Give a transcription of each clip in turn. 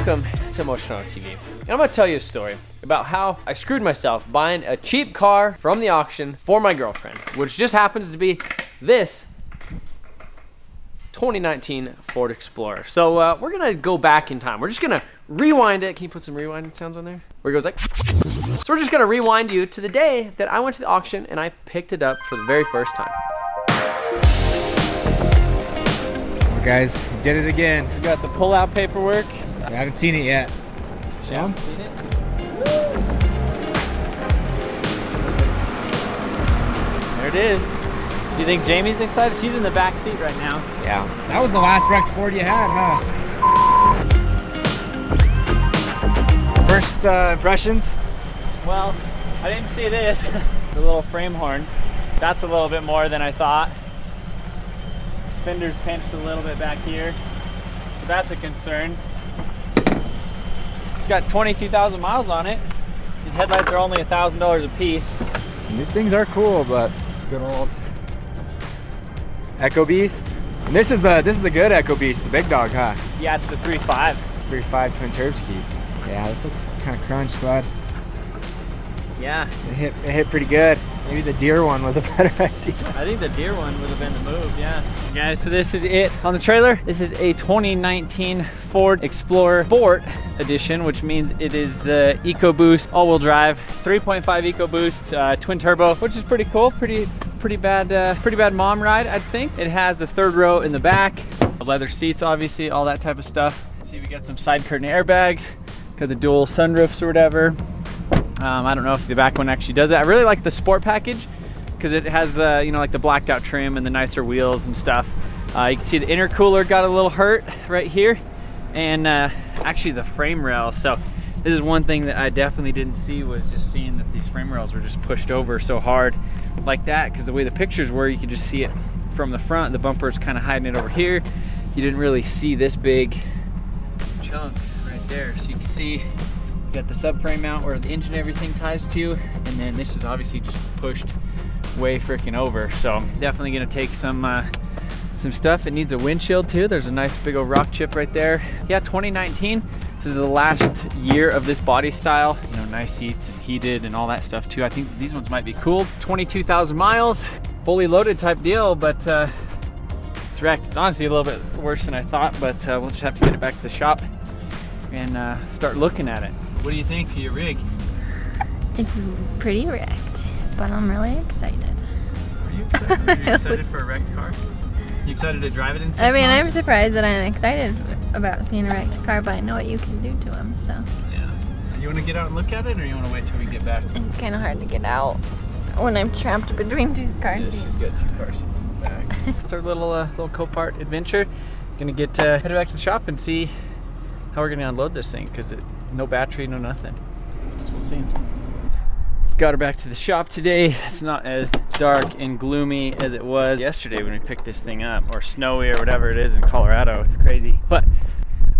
Welcome to MotionAutoTv. And I'm gonna tell you a story about how I screwed myself buying a cheap car from the auction for my girlfriend, which just happens to be this 2019 Ford Explorer. So we're gonna go back in time. We're just gonna rewind it. Can you put some rewinding sounds on there? Where it goes like, so we're just gonna rewind you to the day that I went to the auction and I picked it up for the very first time. Guys, we did it again. We got the pull-out paperwork. I haven't seen it yet. Sham? Seen it? There it is. Do you think Jamie's excited? She's in the back seat right now. Yeah. That was the last wrecked Ford you had, huh? First impressions? Well, I didn't see this. The little frame horn. That's a little bit more than I thought. Fender's pinched a little bit back here, so that's a concern. It's got 22,000 miles on it. These headlights are only $1,000 a piece. And these things are cool, but good old Echo Beast. And this is the good Echo Beast, the big dog, huh? Yeah, it's the 3.5. 3.5 twin turbs keys. Yeah, this looks kind of crunched, bud. Yeah. It hit pretty good. Maybe the deer one was a better idea. I think the deer one would have been the move, yeah. Guys, so this is it on the trailer. This is a 2019 Ford Explorer Sport Edition, which means it is the EcoBoost all-wheel drive, 3.5 EcoBoost twin turbo, which is pretty cool. Pretty bad mom ride, I think. It has the third row in the back, leather seats, obviously, all that type of stuff. Let's see, we got some side curtain airbags, got the dual sunroofs or whatever. I don't know if the back one actually does it. I really like the sport package because it has, you know, like the blacked out trim and the nicer wheels and stuff. You can see the intercooler got a little hurt right here, and actually the frame rail. So this is one thing that I definitely didn't see, was just seeing that these frame rails were just pushed over so hard like that, because the way the pictures were, you could just see it from the front. The bumper is kind of hiding it over here. You didn't really see this big chunk right there. So you can see got the subframe mount where the engine and everything ties to, and then this is obviously just pushed way freaking over. So definitely gonna take some stuff. It needs a windshield too. There's a nice big old rock chip right there. Yeah, 2019. This is the last year of this body style. You know, nice seats and heated and all that stuff too. I think these ones might be cool. 22,000 miles, fully loaded type deal, but it's wrecked. It's honestly a little bit worse than I thought, but we'll just have to get it back to the shop and start looking at it. What do you think for your rig? It's pretty wrecked, but I'm really excited. Are you excited? Are you excited for a wrecked car? You excited to drive it in 6 months? I'm surprised that I'm excited about seeing a wrecked car, but I know what you can do to them, so. Yeah. You want to get out and look at it, or you want to wait till we get back? It's kind of hard to get out when I'm trapped between two car seats. She's got 2 car seats in the back. It's our little Copart adventure. Gonna get headed back to the shop and see how we're gonna unload this thing, because no battery, no nothing. So we'll see. Got her back to the shop today. It's not as dark and gloomy as it was yesterday when we picked this thing up, or snowy or whatever it is in Colorado. It's crazy. But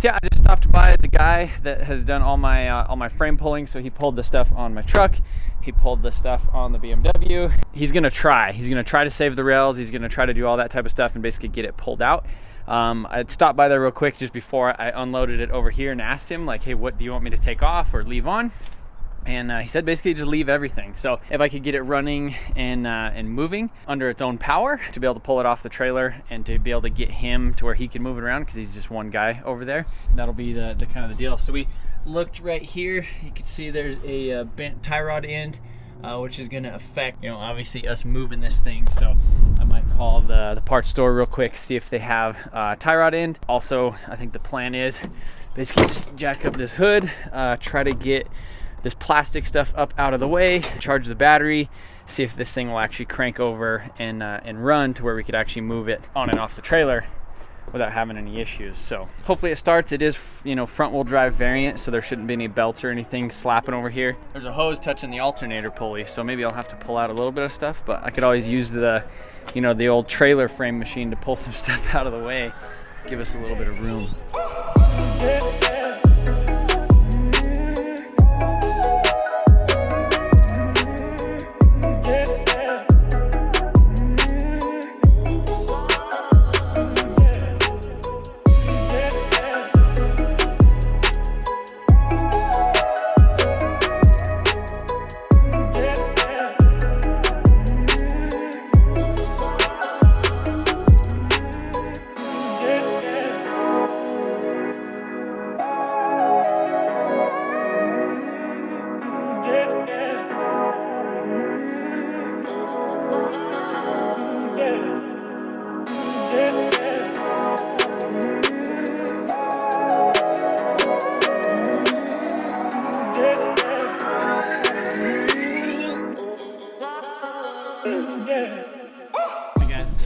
yeah, I just stopped by the guy that has done all my frame pulling. So he pulled the stuff on my truck. He pulled the stuff on the BMW. He's gonna try to save the rails. He's gonna try to do all that type of stuff and basically get it pulled out. I'd stopped by there real quick just before I unloaded it over here and asked him, like, hey, what do you want me to take off or leave on? And he said basically just leave everything. So if I could get it running and moving under its own power, to be able to pull it off the trailer and to be able to get him to where he can move it around, because he's just one guy over there, that'll be the kind of the deal. So we looked right here. You can see there's a bent tie rod end, which is going to affect, you know, obviously us moving this thing. So I might call the parts store real quick, see if they have tie rod end. Also, I think the plan is basically just jack up this hood, try to get this plastic stuff up out of the way, charge the battery, see if this thing will actually crank over and run to where we could actually move it on and off the trailer without having any issues. So hopefully it starts. It is, you know, front wheel drive variant, so there shouldn't be any belts or anything slapping over here. There's a hose touching the alternator pulley, so maybe I'll have to pull out a little bit of stuff, but I could always use the, you know, the old trailer frame machine to pull some stuff out of the way, give us a little bit of room.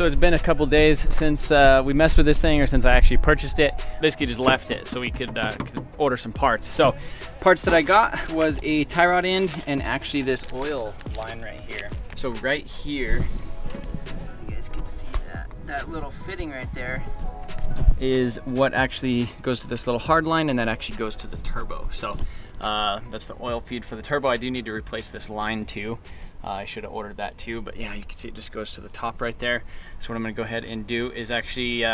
So it's been a couple days since we messed with this thing, or since I actually purchased it. Basically just left it so we could order some parts. So parts that I got was a tie rod end and actually this oil line right here. So right here, you guys can see that little fitting right there is what actually goes to this little hard line, and that actually goes to the turbo. So that's the oil feed for the turbo. I do need to replace this line too. I should have ordered that too, but yeah, you can see it just goes to the top right there. So what I'm gonna go ahead and do is actually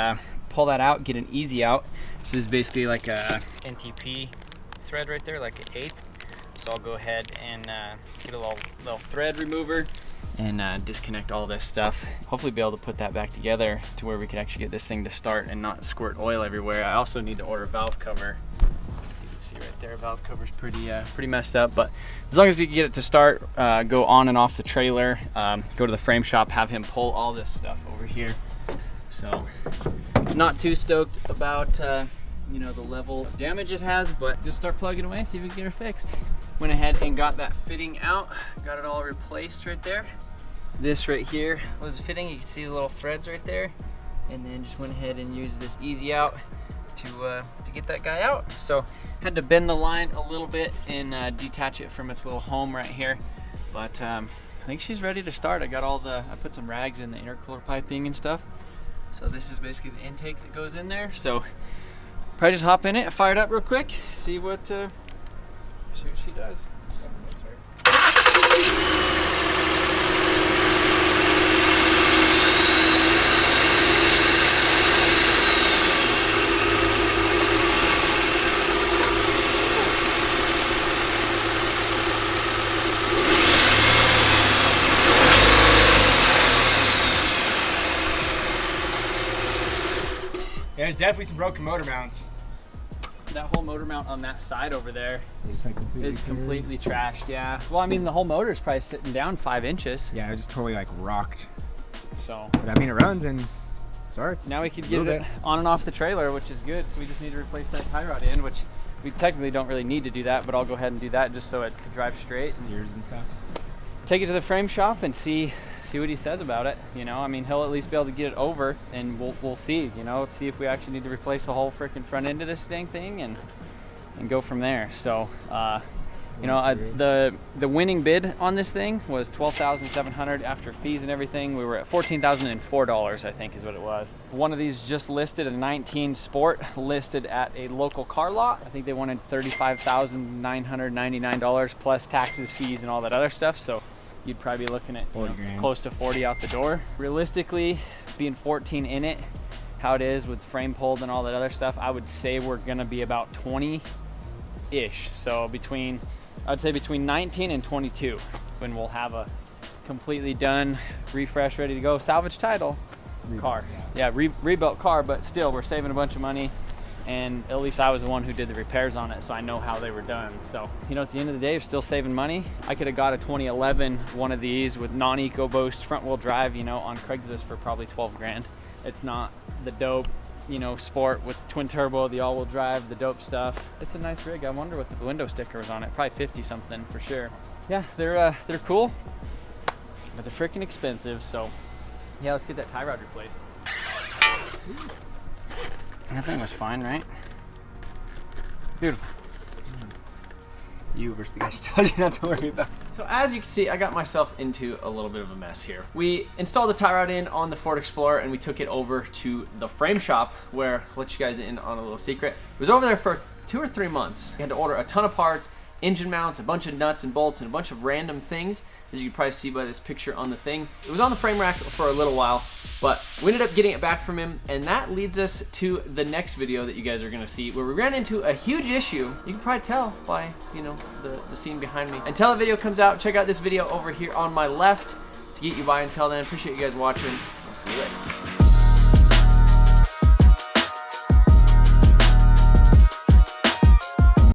pull that out, get an easy out. This is basically like a NTP thread right there, like an 1/8. So I'll go ahead and get a little thread remover and disconnect all this stuff. Hopefully be able to put that back together to where we can actually get this thing to start and not squirt oil everywhere. I also need to order a valve cover. See right there, valve cover's pretty messed up, but as long as we can get it to start, go on and off the trailer, go to the frame shop, have him pull all this stuff over here. So not too stoked about you know, the level of damage it has, but just start plugging away, see if we can get her fixed. Went ahead and got that fitting out, got it all replaced right there. This right here was fitting, you can see the little threads right there, and then just went ahead and used this easy out to get that guy out. So had to bend the line a little bit and detach it from its little home right here, but I think she's ready to start. I put some rags in the intercooler piping and stuff. So this is basically the intake that goes in there. So probably just hop in it, fire it up real quick, see what she does. Yeah, there's definitely some broken motor mounts. That whole motor mount on that side over there Just like completely trashed, yeah. Well, I mean, the whole motor is probably sitting down 5 inches. Yeah, it just totally like rocked. So, But I mean, it runs and starts. now we could get it on and off the trailer, which is good. So we just need to replace that tie rod end, which we technically don't really need to do that, but I'll go ahead and do that just so it can drive straight. Steers and stuff. Take it to the frame shop and see what he says about it. You know, I mean, he'll at least be able to get it over, and we'll see. You know, see if we actually need to replace the whole freaking front end of this dang thing, and go from there. So, you know, the winning bid on this thing was $12,700 after fees and everything. We were at $14,004, I think, is what it was. One of these just listed, a 19 Sport, listed at a local car lot. I think they wanted $35,999 plus taxes, fees, and all that other stuff. So you'd probably be looking at close to 40 out the door. Realistically, being 14 in it, how it is with frame pulled and all that other stuff, I would say we're gonna be about 20-ish. So I'd say between 19 and 22 when we'll have a completely done, refresh, ready to go, salvage title car. Yeah, rebuilt car, but still we're saving a bunch of money. And at least I was the one who did the repairs on it, so I know how they were done. So, you know, at the end of the day, you're still saving money. I could have got a 2011 one of these with non-EcoBoost front wheel drive, you know, on Craigslist for probably 12 grand. It's not the dope, you know, Sport with the twin turbo, the all-wheel drive, the dope stuff. It's a nice rig. I wonder what the window sticker was on it. Probably 50 something for sure. Yeah, they're cool, but they're freaking expensive. So, yeah, let's get that tie rod replaced. That thing was fine, right? Beautiful. You versus the guy she told you not to worry about. So as you can see, I got myself into a little bit of a mess here. We installed the tie rod in on the Ford Explorer and we took it over to the frame shop where, I'll let you guys in on a little secret. It was over there for 2 or 3 months. We had to order a ton of parts, engine mounts, a bunch of nuts and bolts, and a bunch of random things, as you can probably see by this picture on the thing. It was on the frame rack for a little while, but we ended up getting it back from him, and that leads us to the next video that you guys are gonna see, where we ran into a huge issue. You can probably tell by, you know, the scene behind me. Until the video comes out, check out this video over here on my left to get you by. Until then, appreciate you guys watching. I'll see you later.